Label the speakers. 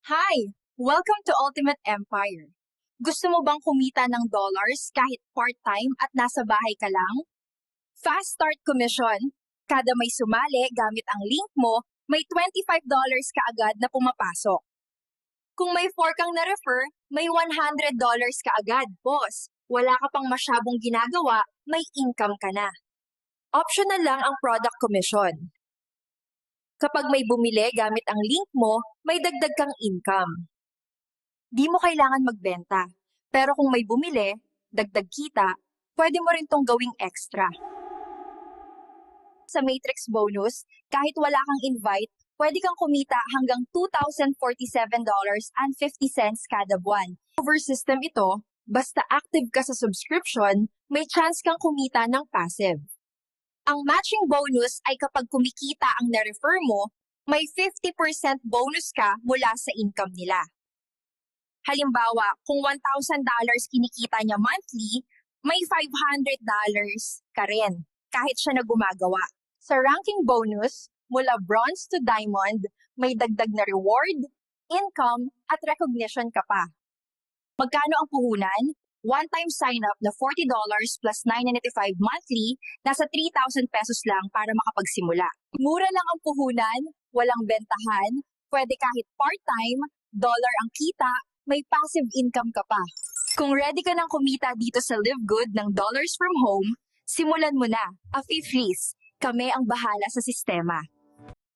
Speaker 1: Hi! Welcome to Ultimate Empire. Gusto mo bang kumita ng dollars kahit part-time at nasa bahay ka lang? Fast Start Commission. Kada may sumali gamit ang link mo, may $25 ka agad na pumapasok. Kung may 4 kang na-refer, may $100 ka agad, boss. Wala ka pang masyadong ginagawa, may income ka na. Optional lang ang product commission. Kapag may bumili gamit ang link mo, may dagdag kang income. Di mo kailangan magbenta. Pero kung may bumili, dagdag kita, pwede mo rin tong gawing extra. Sa Matrix Bonus, kahit wala kang invite, pwede kang kumita hanggang $2,047.50 kada buwan. Over system ito, basta active ka sa subscription, may chance kang kumita ng passive. Ang matching bonus ay kapag kumikita ang na-refer mo, may 50% bonus ka mula sa income nila. Halimbawa, kung $1,000 kinikita niya monthly, may $500 ka rin, kahit siya na gumagawa. Sa ranking bonus, mula bronze to diamond, may dagdag na reward, income, at recognition ka pa. Magkano ang puhunan? One-time sign-up na $40 plus $9.95 monthly, nasa 3,000 pesos lang para makapagsimula. Mura lang ang puhunan, walang bentahan, pwede kahit part-time, dollar ang kita, may passive income ka pa. Kung ready ka nang kumita dito sa Live Good ng Dollars from Home, simulan mo na. Afi Freeze, kami ang bahala sa sistema.